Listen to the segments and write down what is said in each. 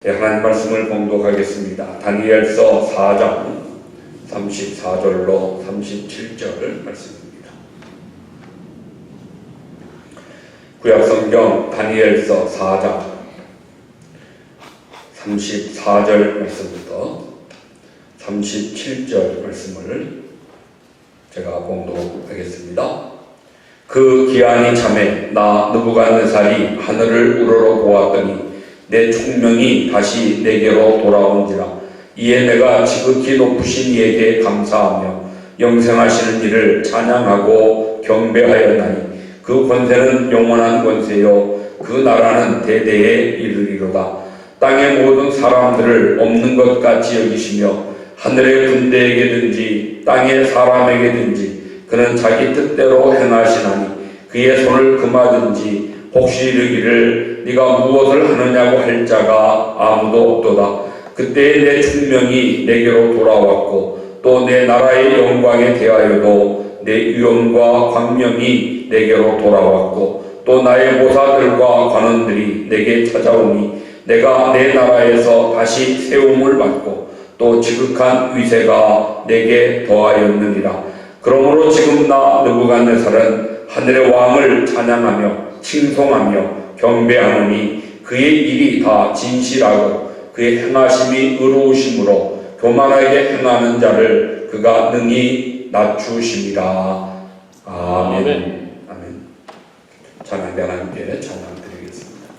네, 하나님 말씀을 봉독하겠습니다. 다니엘서 4장 34절로 37절 말씀입니다. 구약성경 다니엘서 4장 34절 말씀부터 37절 말씀을 제가 봉독하겠습니다. 그 기한이 참에 나 느부갓네살이 하늘을 우러러 보았더니 내 총명이 다시 내게로 돌아온지라. 이에 내가 지극히 높으신 이에게 감사하며 영생하시는 이를 찬양하고 경배하였나니 그 권세는 영원한 권세요 그 나라는 대대에 이르리로다. 땅의 모든 사람들을 없는 것 같이 여기시며 하늘의 군대에게든지 땅의 사람에게든지 그는 자기 뜻대로 행하시나니 그의 손을 금하든지 혹시 이르기를 네가 무엇을 하느냐고 할 자가 아무도 없도다. 그때에 내 충명이 내게로 돌아왔고 또 내 나라의 영광에 대하여도 내 위엄과 광명이 내게로 돌아왔고 또 나의 모사들과 관원들이 내게 찾아오니 내가 내 나라에서 다시 세움을 받고 또 지극한 위세가 내게 더하였느니라. 그러므로 지금 나 느부갓네살은 하늘의 왕을 찬양하며 칭송하며 경배하노니 그의 일이 다 진실하고 그의 행하심이 의로우심으로 교만하게 행하는 자를 그가 능히 낮추심이라. 아멘. 아멘. 찬양대 하나님께 찬양드리겠습니다.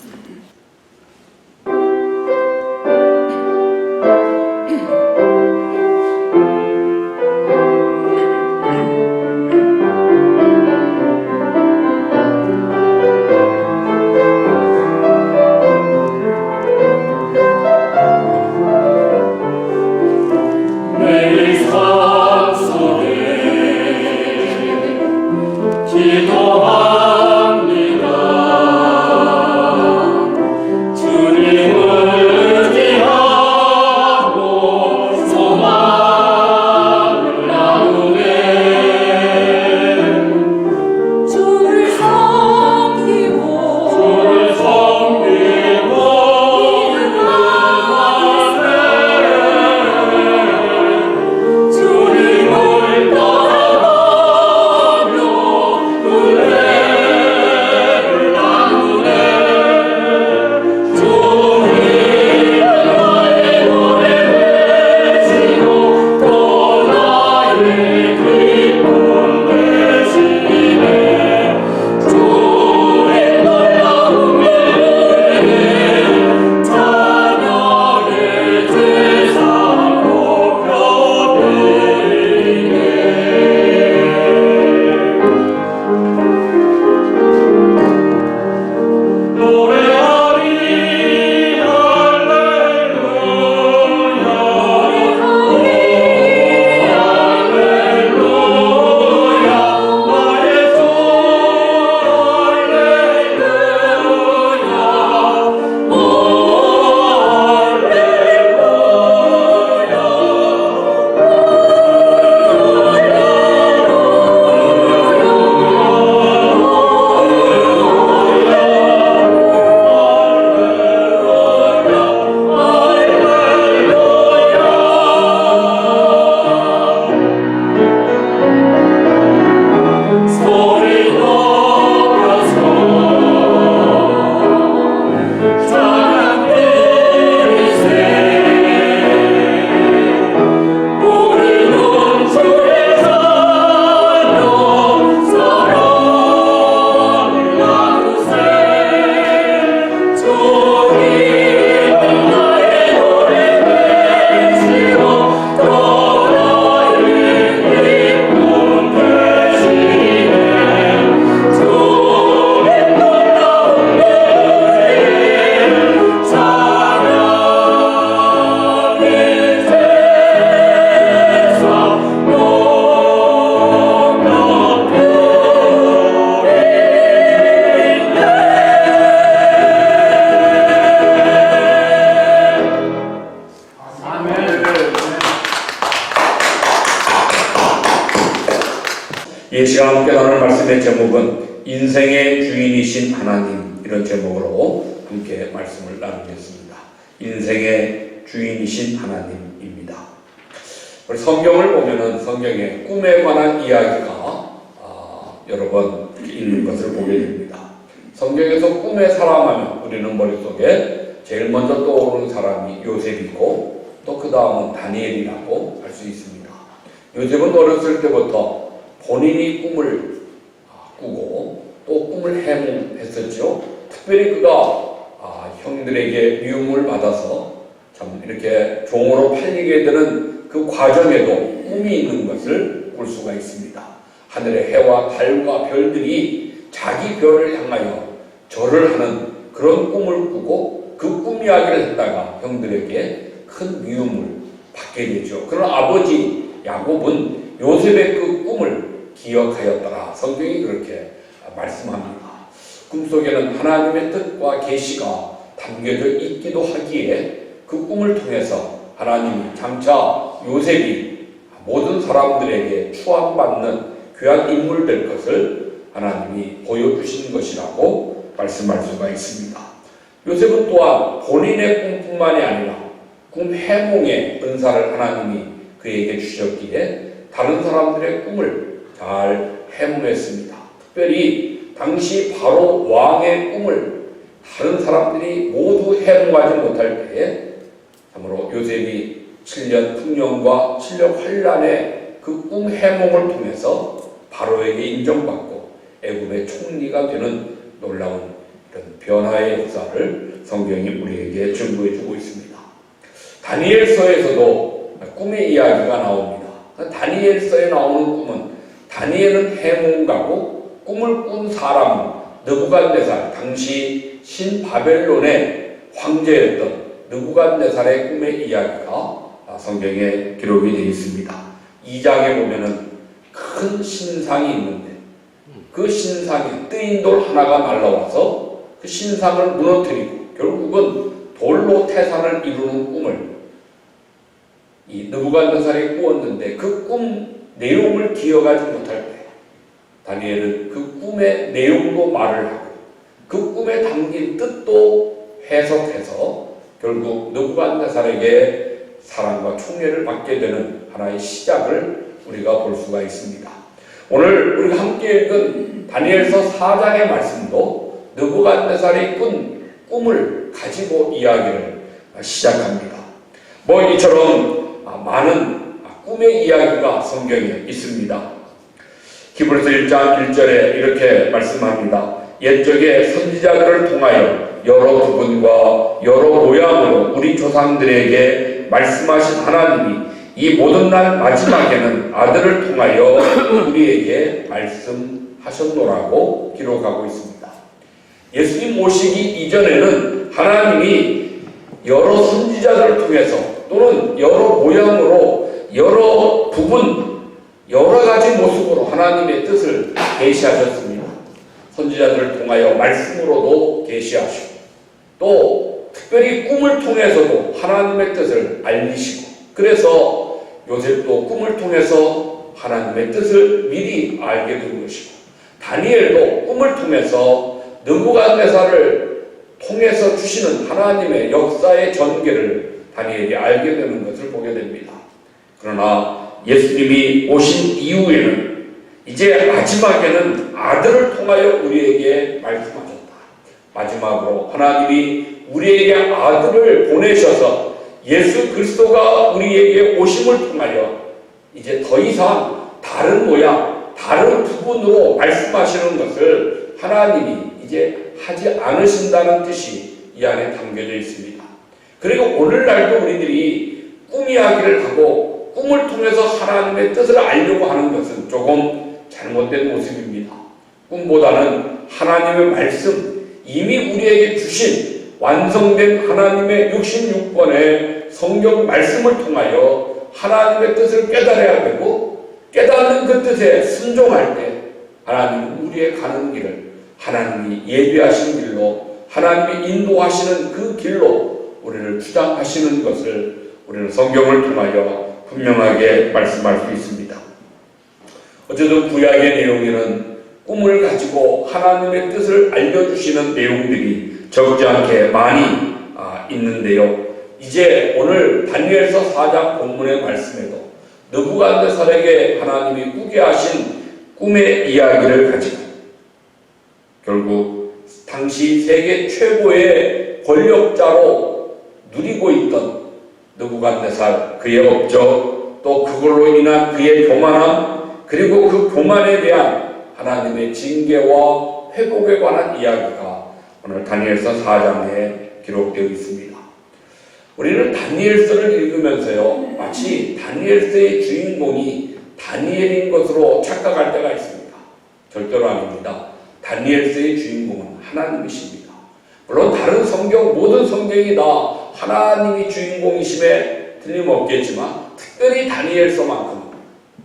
이 시간 함께 나눌 말씀의 제목은 인생의 주인이신 하나님, 이런 제목으로 함께 말씀을 나누겠습니다. 인생의 주인이신 하나님입니다. 우리 성경을 보면은 성경에 꿈에 관한 이야기가 여러 번 있는 것을 보게 됩니다. 성경에서 꿈에 사람하면 우리는 머릿속에 제일 먼저 떠오르는 사람이 요셉이고 또 그 다음은 다니엘이라고 할 수 있습니다. 요셉은 어렸을 때부터 본인이 꿈을 꾸고 또 꿈을 해몽했었죠. 특별히 그가 형들에게 미움을 받아서 참 이렇게 종으로 팔리게 되는 그 과정에도 꿈이 있는 것을 볼 수가 있습니다. 하늘의 해와 달과 별들이 자기 별을 향하여 절을 하는 그런 꿈을 꾸고 그 꿈 이야기를 했다가 형들에게 큰 미움을 받게 되죠. 그러나 아버지 야곱은 요셉의 그 꿈을 기억하였더라. 성경이 그렇게 말씀합니다. 꿈속에는 하나님의 뜻과 계시가 담겨져 있기도 하기에 그 꿈을 통해서 하나님이 장차 요셉이 모든 사람들에게 추앙받는 귀한 인물 될 것을 하나님이 보여주신 것이라고 말씀할 수가 있습니다. 요셉은 또한 본인의 꿈뿐만이 아니라 꿈 해몽의 은사를 하나님이 그에게 주셨기에 다른 사람들의 꿈을 잘 해몽했습니다. 특별히 당시 바로 왕의 꿈을 다른 사람들이 모두 해몽하지 못할 때에 참으로 요셉이 7년 풍년과 7년 환란의 그 꿈 해몽을 통해서 바로에게 인정받고 애굽의 총리가 되는 놀라운 이런 변화의 역사를 성경이 우리에게 증거해주고 있습니다. 다니엘서에서도 꿈의 이야기가 나옵니다. 다니엘서에 나오는 꿈은 다니엘은 해몽가고 꿈을 꾼 사람은 느부갓네살, 당시 신바벨론의 황제였던 느부갓네살의 꿈의 이야기가 성경에 기록이 되어 있습니다. 2장에 보면은 큰 신상이 있는데 그 신상에 뜨인 돌 하나가 날라와서 그 신상을 무너뜨리고 결국은 돌로 태산을 이루는 꿈을 이 느부갓네살이 꾸었는데 그 꿈 내용을 기억하지 못할 때 다니엘은 그 꿈의 내용도 말을 하고 그 꿈에 담긴 뜻도 해석해서 결국 느부갓네살에게 사랑과 총애를 받게 되는 하나의 시작을 우리가 볼 수가 있습니다. 오늘 우리가 함께 읽은 다니엘서 4장의 말씀도 느부갓네살이 꾼 꿈을 가지고 이야기를 시작합니다. 이처럼 많은 꿈의 이야기가 성경에 있습니다. 히브리서 1장 1절에 이렇게 말씀합니다. 옛적에 선지자들을 통하여 여러 부분과 여러 모양으로 우리 조상들에게 말씀하신 하나님이 이 모든 날 마지막에는 아들을 통하여 우리에게 말씀하셨노라고 기록하고 있습니다. 예수님 오시기 이전에는 하나님이 여러 선지자들을 통해서 또는 여러 모양으로 여러 부분 여러 가지 모습으로 하나님의 뜻을 계시하셨습니다. 선지자들을 통하여 말씀으로도 계시하시고 또 특별히 꿈을 통해서도 하나님의 뜻을 알리시고 그래서 요셉도 꿈을 통해서 하나님의 뜻을 미리 알게 된 것이고 다니엘도 꿈을 통해서 느부갓네살을 통해서 주시는 하나님의 역사의 전개를 다니엘이 알게 되는 것을 보게 됩니다. 그러나 예수님이 오신 이후에는 이제 마지막에는 아들을 통하여 우리에게 말씀하셨다. 마지막으로 하나님이 우리에게 아들을 보내셔서 예수 그리스도가 우리에게 오심을 통하여 이제 더 이상 다른 모양, 다른 부분으로 말씀하시는 것을 하나님이 이제 하지 않으신다는 뜻이 이 안에 담겨져 있습니다. 그리고 오늘날도 우리들이 꿈 이야기를 하고 꿈을 통해서 하나님의 뜻을 알려고 하는 것은 조금 잘못된 모습입니다. 꿈보다는 하나님의 말씀, 이미 우리에게 주신 완성된 하나님의 66권의 성경 말씀을 통하여 하나님의 뜻을 깨달아야 되고 깨닫는 그 뜻에 순종할 때 하나님은 우리의 가는 길을 하나님이 예비하신 길로 하나님이 인도하시는 그 길로 우리를 주장하시는 것을 우리는 성경을 통하여 분명하게 말씀할 수 있습니다. 어쨌든 구약의 내용에는 꿈을 가지고 하나님의 뜻을 알려주시는 내용들이 적지 않게 많이 있는데요. 이제 오늘 다니엘서 4장 본문의 말씀에도 느부갓네살에게 하나님이 꾸게 하신 꿈의 이야기를 가지고 결국 당시 세계 최고의 권력자로 누리고 있던 느부갓네살, 그의 업적, 또 그걸로 인한 그의 교만함, 그리고 그 교만에 대한 하나님의 징계와 회복에 관한 이야기가 오늘 다니엘서 4장에 기록되어 있습니다. 우리는 다니엘서를 읽으면서요, 마치 다니엘서의 주인공이 다니엘인 것으로 착각할 때가 있습니다. 절대로 아닙니다. 다니엘서의 주인공은 하나님이십니다. 물론 다른 성경, 모든 성경이 다 하나님이 주인공이심에 틀림없겠지만 특별히 다니엘서만큼은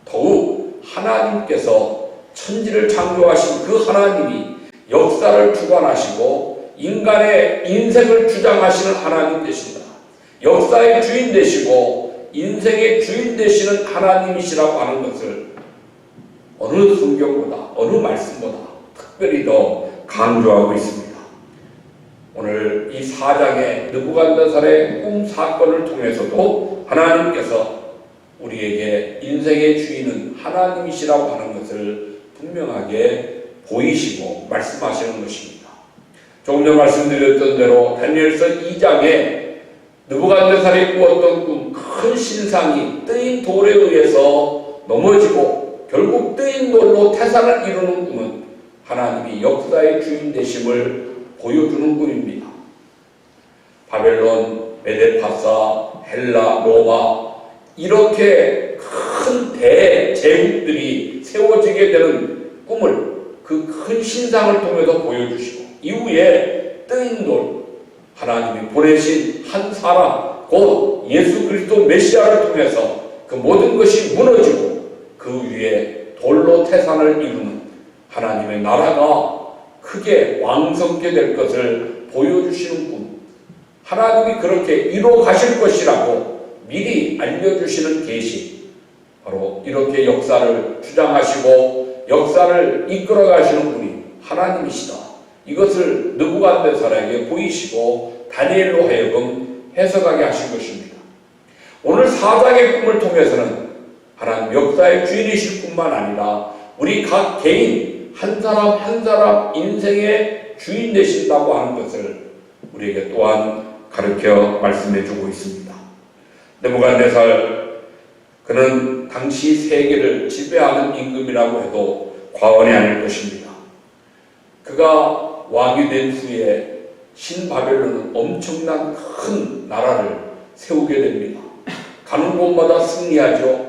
더욱 하나님께서 천지를 창조하신 그 하나님이 역사를 주관하시고 인간의 인생을 주장하시는 하나님 되신다. 역사의 주인 되시고 인생의 주인 되시는 하나님이시라고 하는 것을 어느 성경보다 어느 말씀보다 특별히 더 강조하고 있습니다. 오늘 이 4장의 느부갓네살의 꿈 사건을 통해서도 하나님께서 우리에게 인생의 주인은 하나님이시라고 하는 것을 분명하게 보이시고 말씀하시는 것입니다. 조금 전 말씀드렸던 대로 다니엘서 2장에 느부갓네살이 꾸었던 꿈, 큰 신상이 뜨인 돌에 의해서 넘어지고 결국 뜨인 돌로 태산을 이루는 꿈은 하나님이 역사의 주인 되심을 보여주는 꿈입니다. 바벨론, 메데파사, 헬라, 로마 이렇게 큰 대제국들이 세워지게 되는 꿈을 그 큰 신상을 통해서 보여주시고 이후에 뜨인 돌, 하나님이 보내신 한 사람, 곧 예수 그리스도 메시아를 통해서 그 모든 것이 무너지고 그 위에 돌로 태산을 이루는 하나님의 나라가 크게 왕성케 될 것을 보여주시는 꿈, 하나님이 그렇게 이루어 가실 것이라고 미리 알려주시는 계시, 바로 이렇게 역사를 주장하시고 역사를 이끌어 가시는 분이 하나님이시다. 이것을 느부갓네살에게 보이시고 다니엘로 하여금 해석하게 하신 것입니다. 오늘 4장의 꿈을 통해서는 하나님 역사의 주인이실 뿐만 아니라 우리 각 개인 한 사람 한 사람 인생의 주인 되신다고 하는 것을 우리에게 또한 가르쳐 말씀해 주고 있습니다. 느부갓네살, 그는 당시 세계를 지배하는 임금이라고 해도 과언이 아닐 것입니다. 그가 왕이 된 후에 신바벨론은 엄청난 큰 나라를 세우게 됩니다. 가는 곳마다 승리하죠.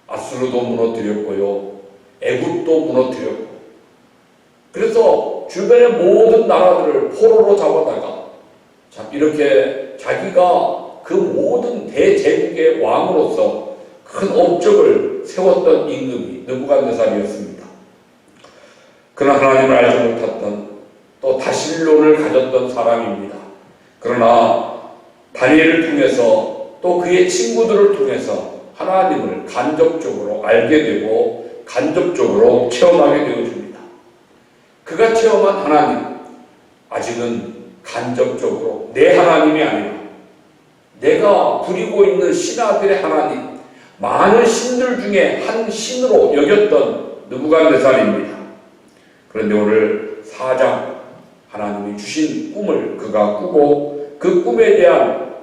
아수르도 무너뜨렸고요, 애굽도 무너뜨렸고, 그래서 주변의 모든 나라들을 포로로 잡아다가 이렇게 자기가 그 모든 대제국의 왕으로서 큰 업적을 세웠던 임금이 느부갓네살이었습니다. 그러나 하나님을 알지 못했던, 또 다신론을 가졌던 사람입니다. 그러나 다니엘을 통해서 또 그의 친구들을 통해서 하나님을 간접적으로 알게 되고 간접적으로 체험하게 되어줍니다. 그가 체험한 하나님, 아직은 간접적으로 내 하나님이 아니라 내가 부리고 있는 신하들의 하나님, 많은 신들 중에 한 신으로 여겼던 느부갓네살입니다. 그런데 오늘 4장, 하나님이 주신 꿈을 그가 꾸고 그 꿈에 대한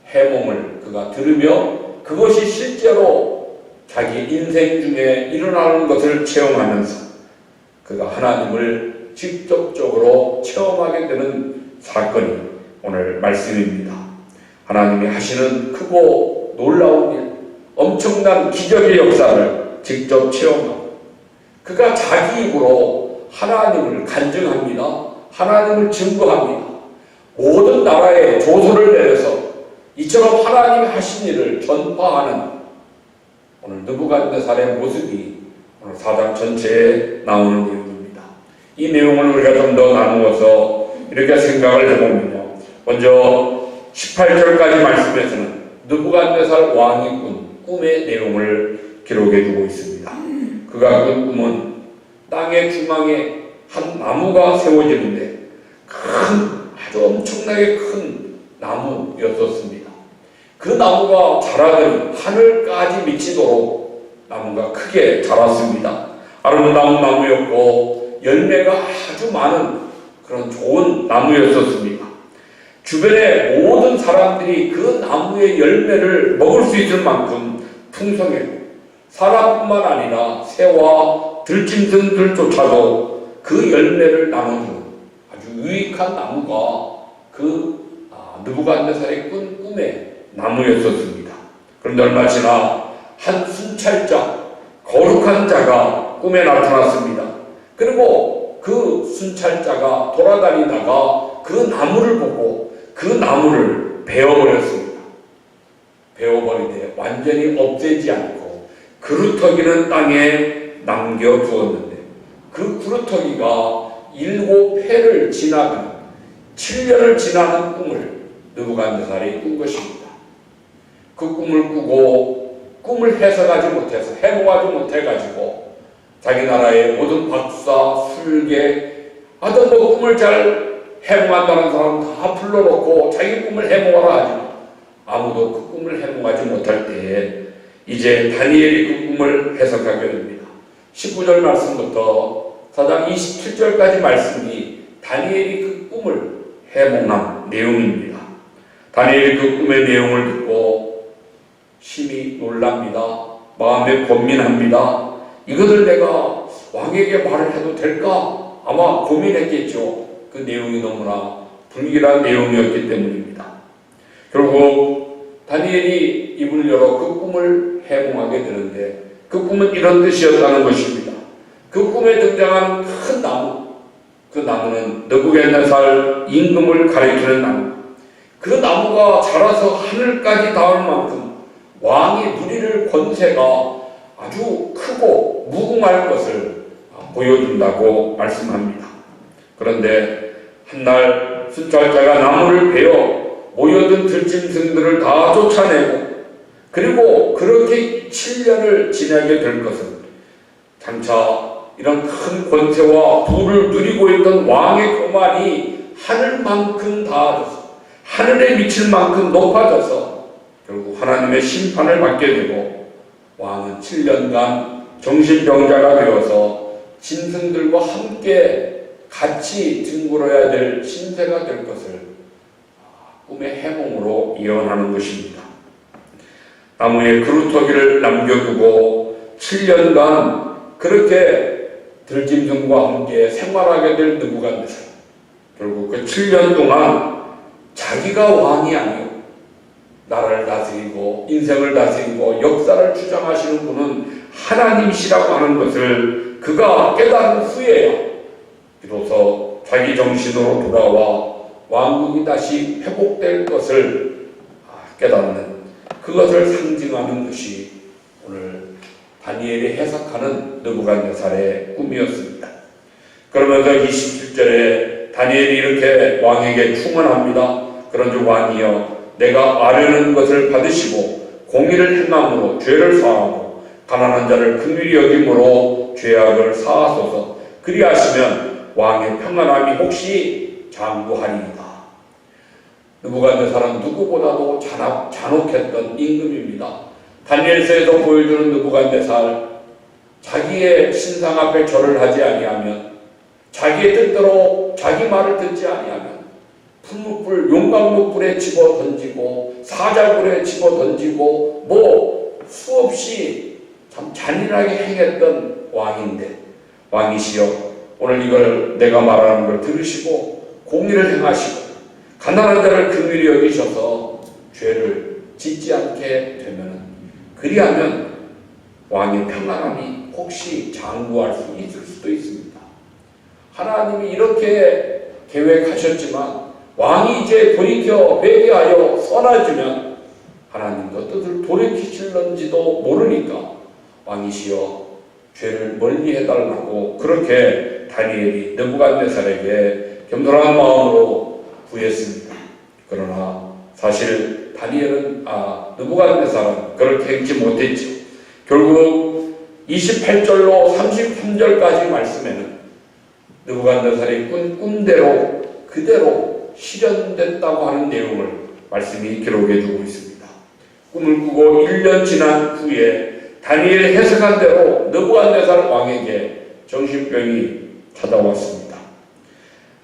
해몽을 그가 들으며 그것이 실제로 자기 인생 중에 일어나는 것을 체험하면서 그가 하나님을 직접적으로 체험하게 되는 사건이 오늘 말씀입니다. 하나님이 하시는 크고 놀라운 일, 엄청난 기적의 역사를 직접 체험하고 그가 자기 입으로 하나님을 간증합니다. 하나님을 증거합니다. 모든 나라에 조서를 내려서 이처럼 하나님이 하신 일을 전파하는 오늘 느부갓네살의 모습이 오늘 4장 전체에 나오는 내용입니다. 이 내용을 우리가 좀 더 나누어서 이렇게 생각을 해보면요, 먼저 18절까지 말씀에서는 느부갓네살 왕이 꾼 꿈의 내용을 기록해 두고 있습니다. 그가 꾼 꿈은 땅의 중앙에 한 나무가 세워지는데 아주 엄청나게 큰 나무였었습니다. 그 나무가 자라더니 하늘까지 미치도록 나무가 크게 자랐습니다. 아름다운 나무였고 열매가 아주 많은 그런 좋은 나무였었습니다. 주변의 모든 사람들이 그 나무의 열매를 먹을 수 있을 만큼 풍성했고 사람뿐만 아니라 새와 들짐승들조차도 그 열매를 나눠주는 아주 유익한 나무가 느부갓네살의 꿈의 나무였었습니다. 그런데 얼마 지나 한 순찰자, 거룩한 자가 꿈에 나타났습니다. 그리고 그 순찰자가 돌아다니다가 그 나무를 보고 그 나무를 베어버렸습니다. 베어버리되 완전히 없애지 않고 그루터기는 땅에 남겨두었는데 그 그루터기가 7회를 지나가는 7년을 지나는 꿈을 느부갓네살이 꾼 것입니다. 그 꿈을 꾸고 꿈을 해석하지 못해서 해몽하지 못해가지고 자기 나라의 모든 박사, 술계 하여튼 꿈을 잘 해몽한다는 사람 다 불러놓고 자기 꿈을 해몽하라 하지만 아무도 그 꿈을 해몽하지 못할 때에 이제 다니엘이 그 꿈을 해석하게 됩니다. 19절 말씀부터 4장 27절까지 말씀이 다니엘이 그 꿈을 해몽한 내용입니다. 다니엘이 그 꿈의 내용을 듣고 심히 놀랍니다. 마음에 고민합니다. 이것을 내가 왕에게 말을 해도 될까? 아마 고민했겠죠. 그 내용이 너무나 불길한 내용이었기 때문입니다. 결국 다니엘이 입을 열어 그 꿈을 해몽하게 되는데 그 꿈은 이런 뜻이었다는 것입니다. 그 꿈에 등장한 큰 나무, 그 나무는 느부갓네살 임금을 가리키는 나무. 그 나무가 자라서 하늘까지 닿을 만큼 왕이 누릴 권세가 아주 크고 무궁할 것을 보여준다고 말씀합니다. 그런데 한날 순찰자가 나무를 베어 모여든 들짐승들을 다 쫓아내고 그리고 그렇게 7년을 지나게 될 것은 장차 이런 큰 권세와 부를 누리고 있던 왕의 교만이 하늘만큼 닿아져서 하늘에 미칠 만큼 높아져서 결국 하나님의 심판을 받게 되고 왕은 7년간 정신병자가 되어서 짐승들과 함께 같이 뒹굴어야 될 신세가 될 것을 꿈의 해몽으로 예언하는 것입니다. 나무에 그루터기를 남겨두고 7년간 그렇게 들짐승과 함께 생활하게 될 느부갓네살. 결국 그 7년 동안 자기가 왕이 아니고 나라를 다스리고 인생을 다스리고 역사를 주장하시는 분은 하나님이시라고 하는 것을 그가 깨달은 후에야 비로소 자기 정신으로 돌아와 왕국이 다시 회복될 것을 깨닫는 그것을 상징하는 것이 오늘 다니엘이 해석하는 느부갓네살의 꿈이었습니다. 그러면서 27절에 다니엘이 이렇게 왕에게 충언합니다. 그런즉 왕이여 내가 아뢰는 것을 받으시고 공의를 행함으로 죄를 사하고 가난한 자를 긍휼히 여김으로 죄악을 사하소서. 그리하시면 왕의 평안함이 혹시 장구하리이다. 느부갓네살은 누구보다도 잔혹했던 임금입니다. 다니엘서에서 보여주는 느부갓네살, 자기의 신상 앞에 절을 하지 아니하면, 자기의 뜻대로 자기 말을 듣지 아니하면 풀무불, 용광로불에 집어 던지고 사자불에 집어 던지고 뭐 수없이 참 잔인하게 행했던 왕인데, 왕이시여 오늘 이걸 내가 말하는 걸 들으시고 공의를 행하시고 가난한 자를 긍휼히 여기셔서 죄를 짓지 않게 되면은, 그리하면 왕의 평안함이 혹시 장구할 수 있을 수도 있습니다. 하나님이 이렇게 계획하셨지만 왕이 이제 돌이켜 회개하여 선하지면 하나님도 뜻을 돌이키실런지도 모르니까 왕이시여 죄를 멀리 해달라고 그렇게 다니엘이 느부갓네살에게 겸손한 마음으로 구했습니다. 그러나 사실 다니엘은 느부갓네살은 그렇게 했지 못했죠. 결국 28절로 33절까지 말씀에는 느부갓네살이 꾼 꿈대로 그대로 실현됐다고 하는 내용을 말씀이 기록해 주고 있습니다. 꿈을 꾸고 1년 지난 후에 다니엘이 해석한 대로 느부갓네살 왕에게 정신병이 찾아왔습니다.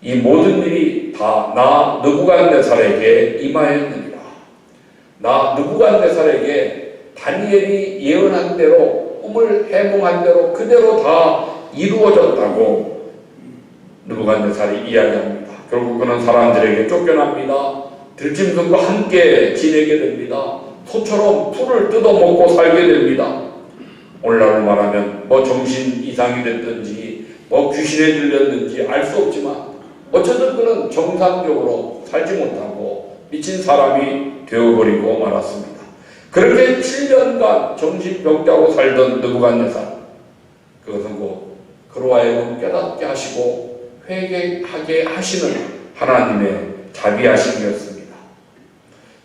이 모든 일이 다 나 느부갓네살에게 임하였느니라. 나 느부갓네살에게 다니엘이 예언한 대로 꿈을 해몽한 대로 그대로 다 이루어졌다고 느부갓네살이 이야기합니다. 결국 그는 사람들에게 쫓겨납니다. 들짐승과 함께 지내게 됩니다. 소처럼 풀을 뜯어먹고 살게 됩니다. 오늘날로 말하면 정신 이상이 됐든지 귀신에 들렸는지 알 수 없지만 어쨌든 그는 정상적으로 살지 못하고 미친 사람이 되어버리고 말았습니다. 그렇게 7년간 정신병자로 살던 느부갓네살, 그것은 곧 그로 하여금 깨닫게 하시고 회개하게 하시는 하나님의 자비하심이었습니다.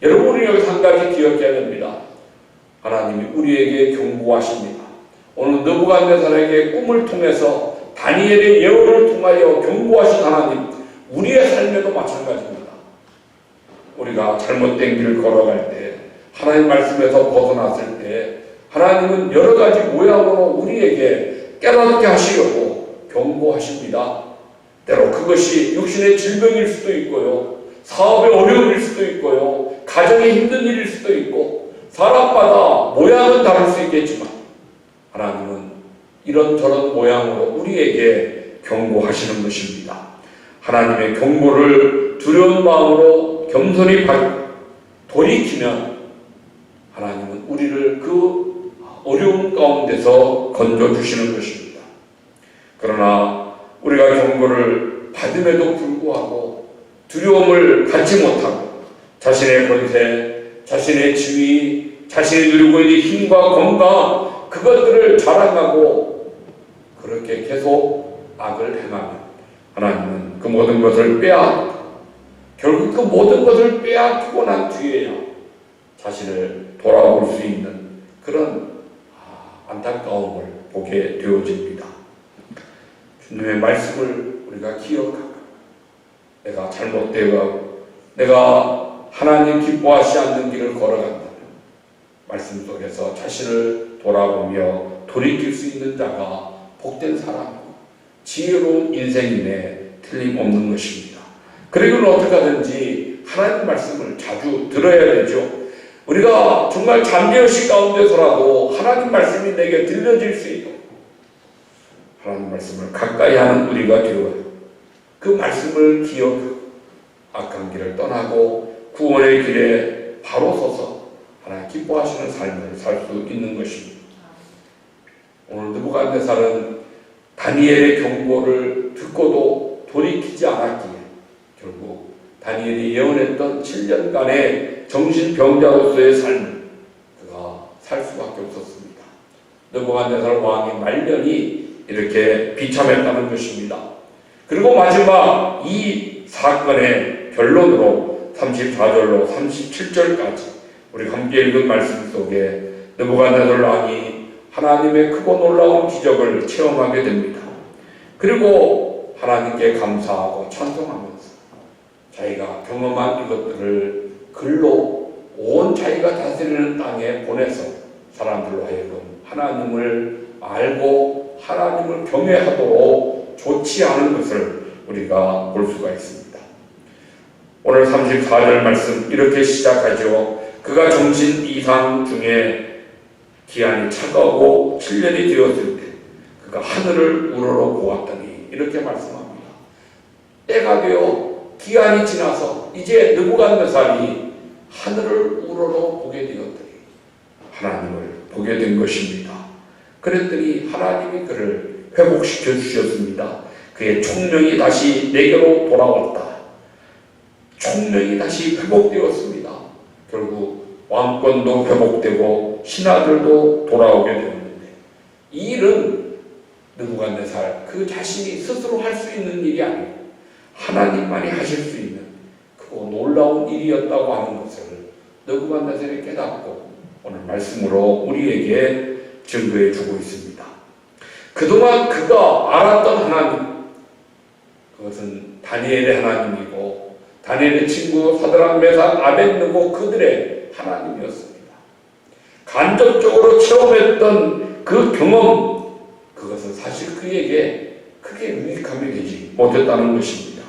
여러분, 우리 여기서 한 가지 기억해야 됩니다. 하나님이 우리에게 경고하십니다. 오늘 느부갓네살에게 꿈을 통해서 다니엘의 예언을 통하여 경고하신 하나님, 우리의 삶에도 마찬가지입니다. 우리가 잘못된 길을 걸어갈 때, 하나님 말씀에서 벗어났을 때 하나님은 여러 가지 모양으로 우리에게 깨닫게 하시려고 경고하십니다. 때로 그것이 육신의 질병일 수도 있고요, 사업의 어려움일 수도 있고요, 가정의 힘든 일일 수도 있고, 사람마다 모양은 다를 수 있겠지만 하나님은 이런저런 모양으로 우리에게 경고하시는 것입니다. 하나님의 경고를 두려운 마음으로 겸손히 돌이키면 하나님은 우리를 그 어려움 가운데서 건져주시는 것입니다. 그러나 우리가 경고를 받음에도 불구하고 두려움을 갖지 못하고 자신의 권세, 자신의 지위, 자신이 누리고 있는 힘과 건강, 그것들을 자랑하고 그렇게 계속 악을 행하면 하나님은 그 모든 것을 결국 그 모든 것을 빼앗기고 난 뒤에야 자신을 돌아볼 수 있는 그런 안타까움을 보게 되어집니다. 주님의 말씀을 우리가 기억하고 내가 잘못되고 내가 하나님 기뻐하지 않는 길을 걸어간다면 말씀 속에서 자신을 돌아보며 돌이킬 수 있는 자가 복된 사람이고 지혜로운 인생임에 틀림없는 것입니다. 그리고는 어떻게 하든지 하나님 말씀을 자주 들어야 되죠. 우리가 정말 잠재의식 가운데서라도 하나님 말씀이 내게 들려질 수 있도록 하나님 말씀을 가까이 하는 우리가 되어야 그 말씀을 기억하고 악한 길을 떠나고 구원의 길에 바로 서서 하나님 기뻐하시는 삶을 살 수 있는 것입니다. 오늘 느부갓네살은 다니엘의 경고를 듣고도 돌이키지 않았기에 결국 다니엘이 예언했던 7년간의 정신병자로서의 삶을 그가 살 수밖에 없었습니다. 느부갓네살 왕의 말년이 이렇게 비참했다는 것입니다. 그리고 마지막 이 사건의 결론으로 34절로 37절까지 우리가 함께 읽은 말씀 속에 느부갓네살 왕이 하나님의 크고 놀라운 기적을 체험하게 됩니다. 그리고 하나님께 감사하고 찬송하면서 자기가 경험한 이것들을 글로 온 자기가 다스리는 땅에 보내서 사람들로 하여금 하나님을 알고 하나님을 경외하도록 좋지 않은 것을 우리가 볼 수가 있습니다. 오늘 34절 말씀 이렇게 시작하죠. 그가 정신 이상 중에 기한이 차가우고 7년이 되었을 때 그가 하늘을 우러러 보았더니 이렇게 말씀합니다. 때가 되어 기한이 지나서 이제 느부갓네살이 하늘을 우러러 보게 되었더니 하나님을 보게 된 것입니다. 그랬더니 하나님이 그를 회복시켜 주셨습니다. 그의 총명이 다시 내게로 돌아왔다. 총명이 다시 회복되었습니다. 결국 왕권도 회복되고 신하들도 돌아오게 되었는데 이 일은 느부갓네살 그 자신이 스스로 할 수 있는 일이 아니고 하나님만이 하실 수 있는 크고 놀라운 일이었다고 하는 것을 느부갓네살이 깨닫고 오늘 말씀으로 우리에게 증거해 주고 있습니다. 그동안 그가 알았던 하나님, 그것은 다니엘의 하나님이고 다니엘의 친구 사드락 메삭 아벳느고 그들의 하나님이었습니다. 간접적으로 체험했던 그 경험, 그것은 사실 그에게 크게 유익함이 되지 못했다는 것입니다.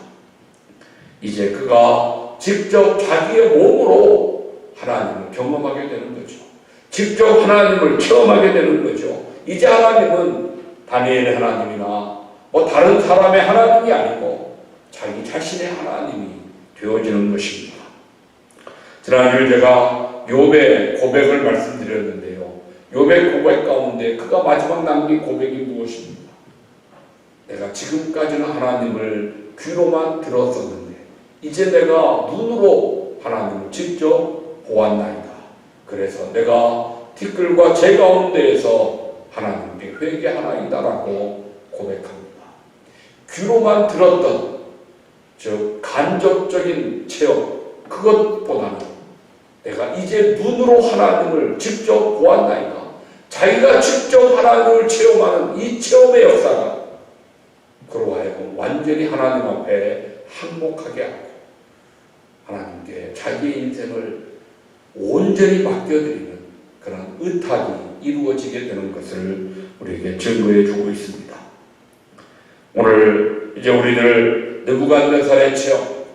이제 그가 직접 자기의 몸으로 하나님을 경험하게 되는 거죠. 직접 하나님을 체험하게 되는 거죠. 이제 하나님은 다니엘의 하나님이나 다른 사람의 하나님이 아니고 자기 자신의 하나님이 되어지는 것입니다. 지난주에 제가 욥의 고백을 말씀드렸는데요. 욥의 고백 가운데 그가 마지막 남긴 고백이 무엇입니까? 내가 지금까지는 하나님을 귀로만 들었었는데 이제 내가 눈으로 하나님을 직접 보았나이다. 그래서 내가 티끌과 재 가운데에서 하나님께 회개하나이다라고 고백합니다. 귀로만 들었던 즉 간접적인 체험, 그것보다는 내가 이제 눈으로 하나님을 직접 보았나이다. 자기가 직접 하나님을 체험하는 이 체험의 역사가 그로 하여금 완전히 하나님 앞에 항복하게 하고 하나님께 자기의 인생을 온전히 맡겨드리는 그런 의탁이 이루어지게 되는 것을 우리에게 증거해 주고 있습니다. 오늘 이제 우리들 느부갓네살의 체험,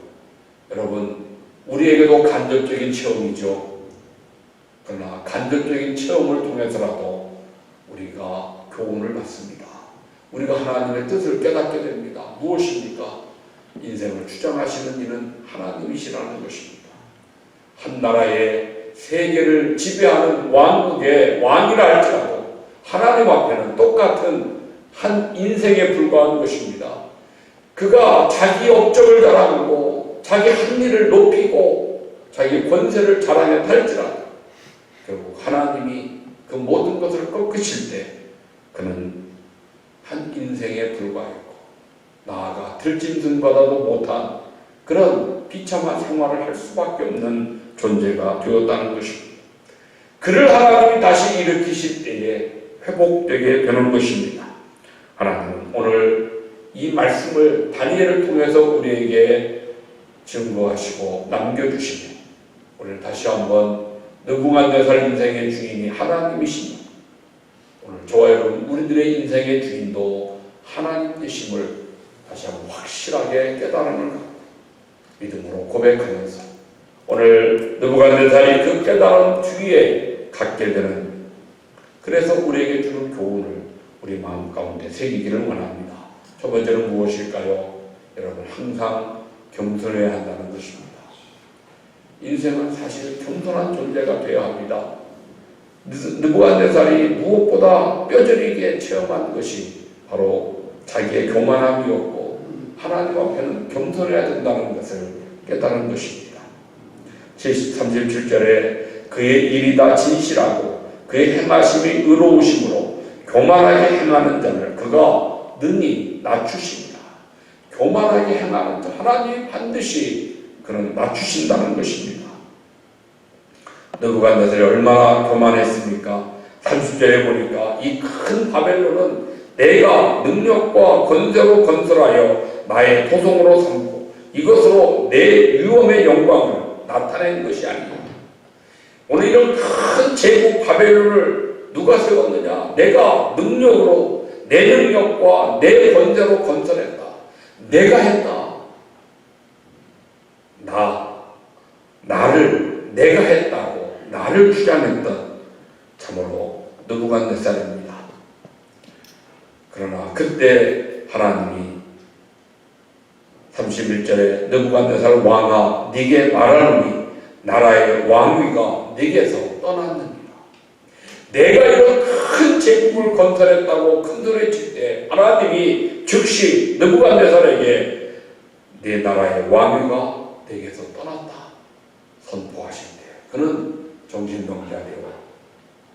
여러분 우리에게도 간접적인 체험이죠. 그러나 간접적인 체험을 통해서라도 우리가 교훈을 받습니다. 우리가 하나님의 뜻을 깨닫게 됩니다. 무엇입니까? 인생을 주장하시는 이는 하나님이시라는 것입니다. 한 나라의 세계를 지배하는 왕국의 왕이라 할지라도 하나님 앞에는 똑같은 한 인생에 불과한 것입니다. 그가 자기 업적을 자랑하고 자기 한 일을 높이고 자기 권세를 자랑해 할지라도 결국 하나님이 그 모든 것을 꺾으실 때 그는 한 인생에 불과했고 나아가 들짐승보다도 못한 그런 비참한 생활을 할 수밖에 없는 존재가 되었다는 것입니다. 그를 하나님이 다시 일으키실 때에 회복되게 되는 것입니다. 하나님은 오늘 이 말씀을 다니엘을 통해서 우리에게 증거하시고 남겨주시며 오늘 다시 한번 느부갓네살 인생의 주인이 하나님이시니 오늘 저와 여러분 우리들의 인생의 주인도 하나님 되심을 다시 한번 확실하게 깨달음을 갖고 믿음으로 고백하면서 오늘 느부갓네살이 그 깨달음 뒤에 갖게 되는 그래서 우리에게 주는 교훈을 우리 마음 가운데 새기기를 원합니다. 첫 번째는 무엇일까요? 여러분 항상 겸손해야 한다는 것입니다. 인생은 사실 겸손한 존재가 되어야 합니다. 느부갓네살이 무엇보다 뼈저리게 체험한 것이 바로 자기의 교만함이었고 하나님 앞에는 겸손해야 된다는 것을 깨달은 것입니다. 37절에 그의 일이 다 진실하고 그의 행하심이 의로우심으로 교만하게 행하는 자를 그가 능히 낮추십니다. 교만하게 행하는 자 하나님이 반드시 그는 낮추신다는 것입니다. 느부갓네살이 얼마나 교만했습니까? 30절에 보니까 이 큰 바벨론은 내가 능력과 권세로 건설하여 나의 토성으로 삼고 이것으로 내 위엄의 영광을 나타낸 것이 아니고 오늘 이런 큰 제국 바벨론을 누가 세웠느냐? 내가 능력으로 내 능력과 내 권세로 건설했다. 내가 했다. 나를 내가 했다고 나를 주장했던 참으로 느부갓네살입니다. 그러나 그때 하나님이 31절에 느부갓네살 왕아 네게 말하노니 나라의 왕위가 네게서 떠났느니라. 내가 이런 큰 제국을 건설했다고 큰 소리 칠 때 하나님이 즉시 느부갓네살에게 네 나라의 왕위가 네게서 떠났다 선포하실 때 그는 정신병자 되어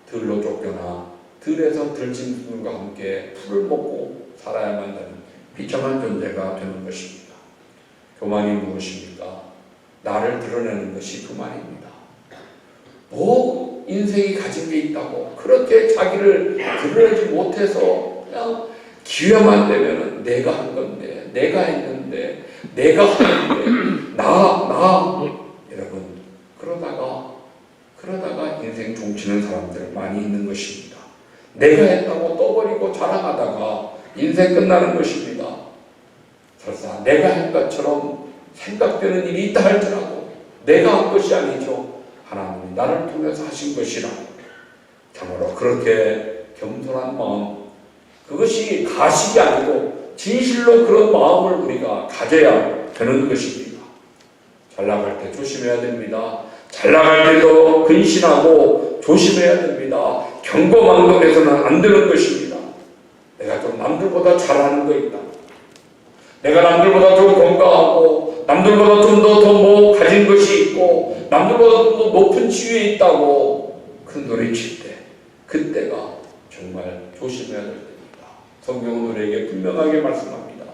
들로 쫓겨나 들에서 들짐승과 함께 풀을 먹고 살아야만 하는 비참한 존재가 되는 것입니다. 교만이 무엇입니까? 나를 드러내는 것이 교만입니다. 뭐 인생이 가진 게 있다고 그렇게 자기를 드러내지 못해서 그냥 기회만 되면 내가 한 건데 내가 했는데 내가 하는데 나 여러분, 그러다가 인생 종치는 사람들 많이 있는 것입니다. 내가 했다고 떠버리고 자랑하다가 인생 끝나는 것입니다. 설사 내가 한 것처럼 생각되는 일이 있다 할지라도 내가 한 것이 아니죠. 하나님이 나를 통해서 하신 것이라. 참으로 그렇게 겸손한 마음, 그것이 가식이 아니고 진실로 그런 마음을 우리가 가져야 되는 것입니다. 잘 나갈 때 조심해야 됩니다. 잘 나갈 때도 근신하고 조심해야 됩니다. 경거망동해서는 안 되는 것입니다. 내가 좀 남들보다 잘하는 거 있다. 내가 남들보다 좀 건강하고 남들보다 좀 더 가진 것이 있고 남들보다 좀 더 높은 지위에 있다고 큰 소리 칠 때, 그때가 정말 조심해야 될 때입니다. 성경은 우리에게 분명하게 말씀합니다.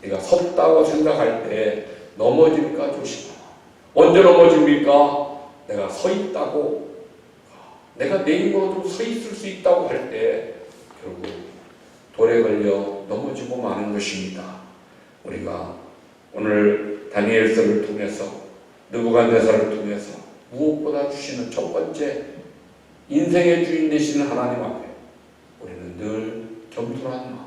네가 섰다고 생각할 때 넘어질까 조심하라. 언제 넘어집니까? 내가 서 있다고, 내가 내 힘으로 좀 서 있을 수 있다고 할 때 결국 돌에 걸려 넘어지고 마는 것입니다. 우리가 오늘 다니엘서를 통해서, 느부갓네살을 통해서 무엇보다 주시는 첫 번째, 인생의 주인 되시는 하나님 앞에 우리는 늘 겸손한 마음,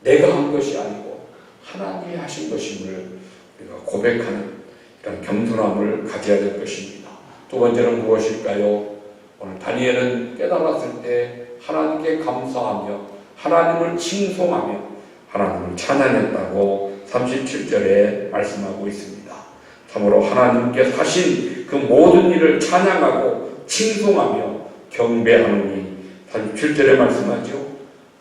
내가 한 것이 아니고 하나님이 하신 것임을 우리가 고백하는 이런 겸손함을 가져야 될 것입니다. 두 번째는 무엇일까요? 오늘 다니엘은 깨달았을 때 하나님께 감사하며 하나님을 칭송하며 하나님을 찬양했다고 37절에 말씀하고 있습니다. 참으로 하나님께 하신 그 모든 일을 찬양하고 칭송하며 경배하노니 37절에 말씀하죠.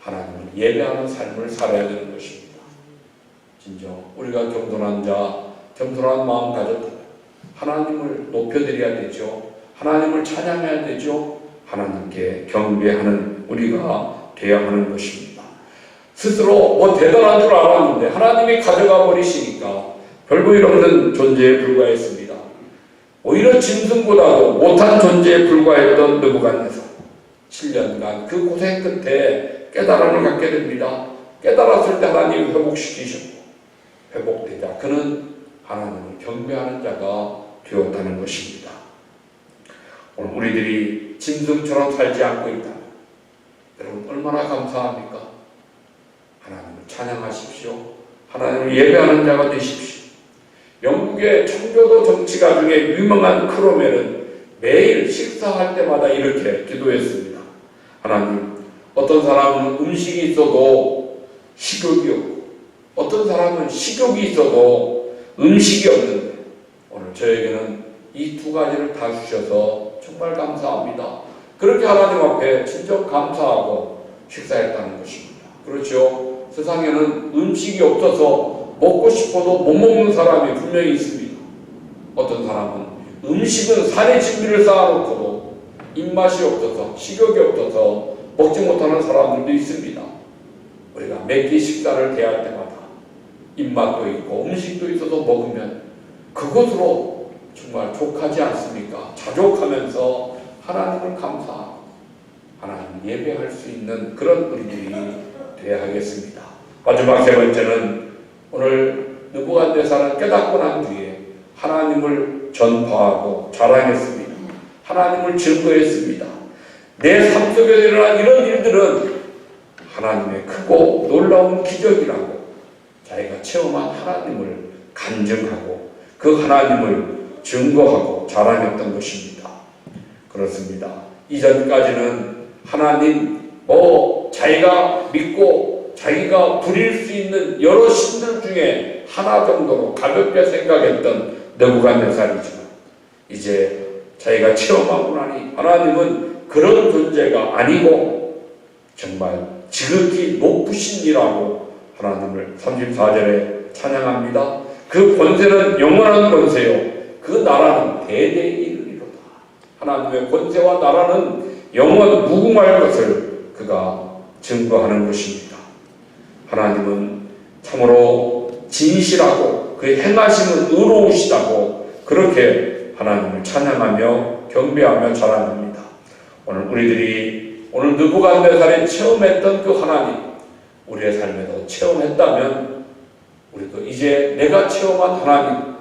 하나님을 예배하는 삶을 살아야 되는 것입니다. 진정 우리가 겸손한 자, 겸손한 마음 가졌다면 하나님을 높여드려야 되죠. 하나님을 찬양해야 되죠. 하나님께 경배하는 우리가 되어야 하는 것입니다. 스스로 대단한 줄 알았는데 하나님이 가져가 버리시니까 별볼일 없는 존재에 불과했습니다. 오히려 짐승보다도 못한 존재에 불과했던 느부갓네살, 7년간 그 고생 끝에 깨달음을 갖게 됩니다. 깨달았을 때 하나님이 회복시키셨고, 회복되자 그는 하나님을 경배하는 자가 되었다는 것입니다. 오늘 우리들이 짐승처럼 살지 않고 있다면 여러분 얼마나 감사합니까? 하나님을 찬양하십시오. 하나님을 예배하는 자가 되십시오. 영국의 청교도 정치가 중에 유명한 크로멜은 매일 식사할 때마다 이렇게 기도했습니다. 하나님, 어떤 사람은 음식이 있어도 식욕이 없고 어떤 사람은 식욕이 있어도 음식이 없는데 오늘 저에게는 이 두 가지를 다 주셔서 정말 감사합니다. 그렇게 하나님 앞에 진정 감사하고 식사했다는 것입니다. 그렇죠? 세상에는 음식이 없어서 먹고 싶어도 못 먹는 사람이 분명히 있습니다. 어떤 사람은 음식은 살의 진미를 쌓아놓고도 입맛이 없어서 식욕이 없어서 먹지 못하는 사람들도 있습니다. 우리가 몇 끼 식사를 대할 때마다 입맛도 있고 음식도 있어도 먹으면 그것으로 정말 족하지 않습니까? 자족하면서 하나님을 감사하고 하나님 예배할 수 있는 그런 우리들이 되어야 하겠습니다. 마지막 세 번째는 오늘 느부갓네살은 깨닫고 난 뒤에 하나님을 전파하고 자랑했습니다. 하나님을 증거했습니다. 내 삶 속에 일어난 이런 일들은 하나님의 크고 놀라운 기적이라고 자기가 체험한 하나님을 간증하고 그 하나님을 증거하고 자랑했던 것입니다. 그렇습니다. 이전까지는 하나님 자기가 믿고 자기가 부릴 수 있는 여러 신들 중에 하나 정도로 가볍게 생각했던 느부갓네살이지만 이제 자기가 체험하고 나니 하나님은 그런 존재가 아니고 정말 지극히 높으신 이라고 하나님을 34절에 찬양합니다. 그 권세는 영원한 권세요 그 나라는 대대에 이르리로다. 하나님의 권세와 나라는 영원 무궁할 것을 그가 증거하는 것입니다. 하나님은 참으로 진실하고 그의 행하심은 의로우시다고 그렇게 하나님을 찬양하며 경배하며 자랑합니다. 오늘 느부갓네살이 체험했던 그 하나님 우리의 삶에도 체험했다면 우리도 이제 내가 체험한 하나님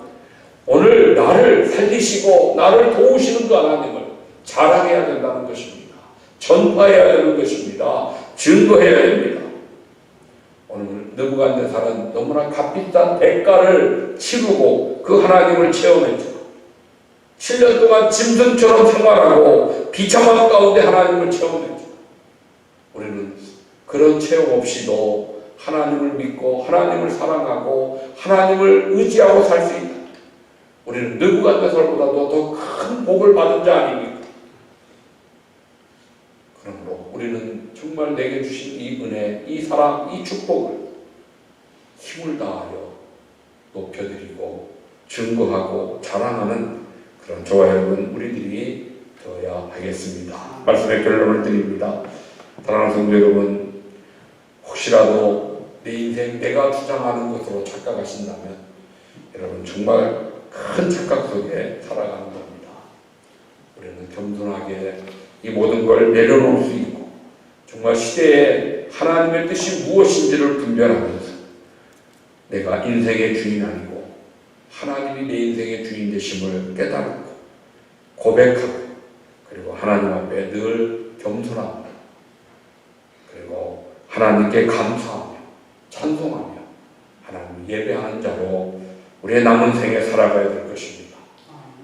오늘 나를 살리시고 나를 도우시는 그 하나님을 자랑해야 된다는 것입니다. 전파해야 되는 것입니다. 증거해야 됩니다. 오늘 느부갓네살은 너무나 값비싼 대가를 치르고 그 하나님을 체험했죠. 7년 동안 짐승처럼 생활하고 비참한 가운데 하나님을 체험했죠. 우리는 그런 체험 없이도 하나님을 믿고 하나님을 사랑하고 하나님을 의지하고 살 수 있다. 우리는 느부갓네살보다도 더 큰 복을 받은 자 아닙니까? 그러므로 우리는 정말 내게 주신 이 은혜, 이 사랑, 이 축복을 힘을 다하여 높여드리고 증거하고 자랑하는 그런 저와 여러분 우리들이 되어야 하겠습니다. 말씀의 결론을 드립니다. 사랑하는 성도 여러분, 혹시라도 내 인생 내가 주장하는 것으로 착각하신다면 여러분 정말 큰 착각 속에 살아가는 겁니다. 우리는 겸손하게 이 모든 걸 내려놓을 수 있고 정말 시대에 하나님의 뜻이 무엇인지를 분별하면서 내가 인생의 주인 아니고 하나님이 내 인생의 주인 되심을 깨닫고 고백하고 그리고 하나님 앞에 늘 겸손하며 그리고 하나님께 감사하며 찬송하며 하나님을 예배하는 자로 우리의 남은 생에 살아가야 될 것입니다.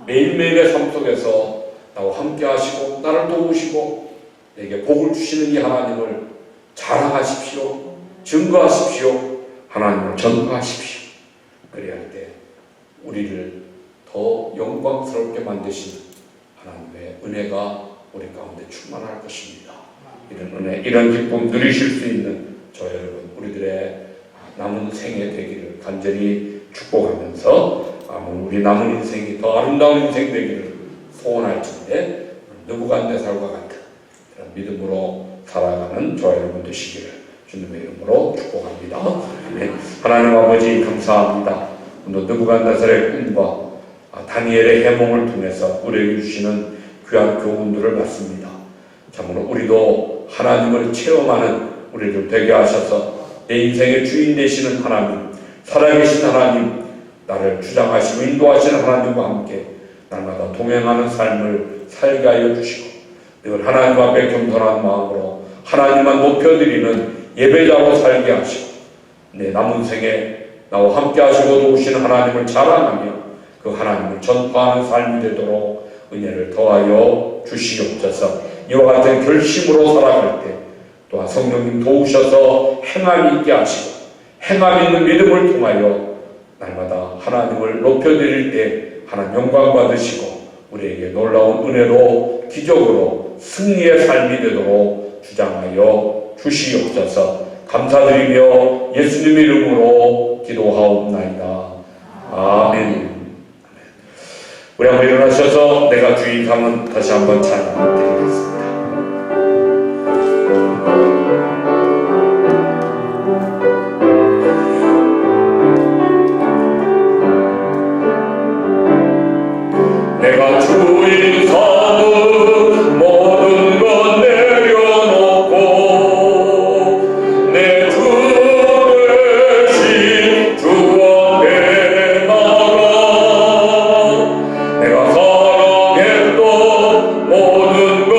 매일매일의 삶 속에서 나와 함께 하시고 나를 도우시고 내게 복을 주시는 이 하나님을 자랑하십시오. 증거하십시오. 하나님을 전파하십시오. 그래야 할 때 우리를 더 영광스럽게 만드시는 하나님의 은혜가 우리 가운데 충만할 것입니다. 이런 은혜, 이런 기쁨 누리실 수 있는 저 여러분 우리들의 남은 생애 되기를 간절히 축복하면서 우리 남은 인생이 더 아름다운 인생 되기를 소원할텐데 느부갓네살과 같은 그런 믿음으로 살아가는 저와 여러분 되시기를 주님의 이름으로 축복합니다. 네. 하나님 아버지 감사합니다. 오늘 느부갓네살의 꿈과 다니엘의 해몽을 통해서 우리에게 주시는 귀한 교훈들을 받습니다. 참으로 우리도 하나님을 체험하는 우리들 되게 하셔서 내 인생의 주인 되시는 하나님, 살아계신 하나님, 나를 주장하시고 인도하시는 하나님과 함께 날마다 동행하는 삶을 살게 하여 주시고 늘 하나님 앞에 겸손한 마음으로 하나님만 높여드리는 예배자로 살게 하시고 내 남은 생에 나와 함께 하시고 도우시는 하나님을 자랑하며 그 하나님을 전파하는 삶이 되도록 은혜를 더하여 주시옵소서. 이와 같은 결심으로 살아갈 때 또한 성령님 도우셔서 행함 있게 하시고 행함 있는 믿음을 통하여 날마다 하나님을 높여드릴 때 하나님 영광 받으시고 우리에게 놀라운 은혜로 기적으로 승리의 삶이 되도록 주장하여 주시옵소서. 감사드리며 예수님 이름으로 기도하옵나이다. 아멘. 우리 한번 일어나셔서 내가 주인 삼은 다시 한번 찬양드리겠습니다. 내가 주인 삼은 모든 것 내려놓고 내 주 대신 주 앞에 나가 내가 사랑했던 모든 것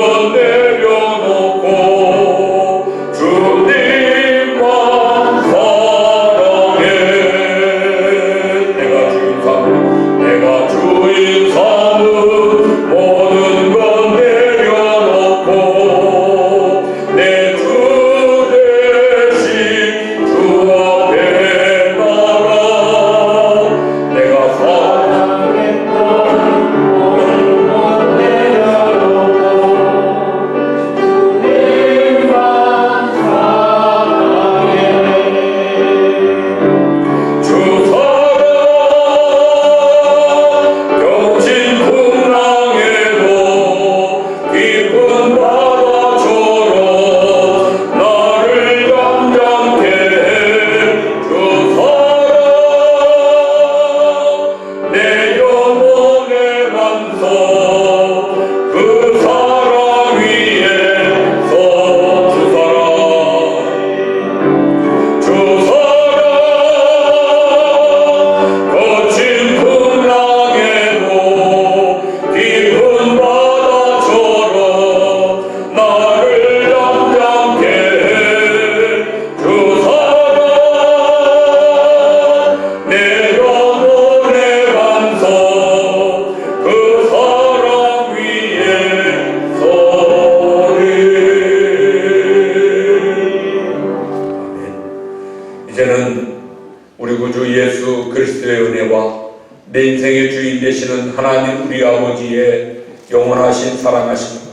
내 인생의 주인 되시는 하나님 우리 아버지의 영원하신 사랑하심과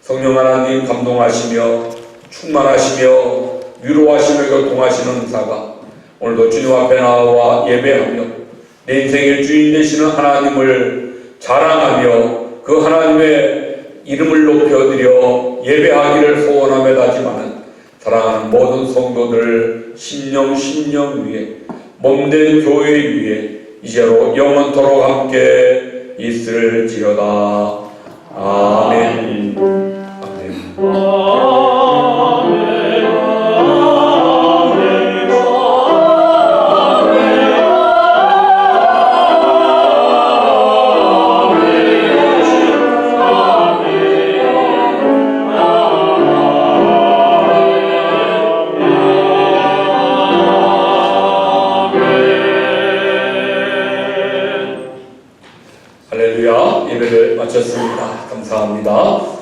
성령 하나님 감동하시며 충만하시며 위로하시며 교통하시는 은사가 오늘도 주님 앞에 나와 예배하며 내 인생의 주인 되시는 하나님을 자랑하며 그 하나님의 이름을 높여드려 예배하기를 소원하며다지만은 사랑하는 모든 성도들 심령 위에 몸된 교회 위에 이제로 영원토록 함께 있을지어다. 아멘. 아멘. 할렐루야. 예배를 마쳤습니다. 감사합니다.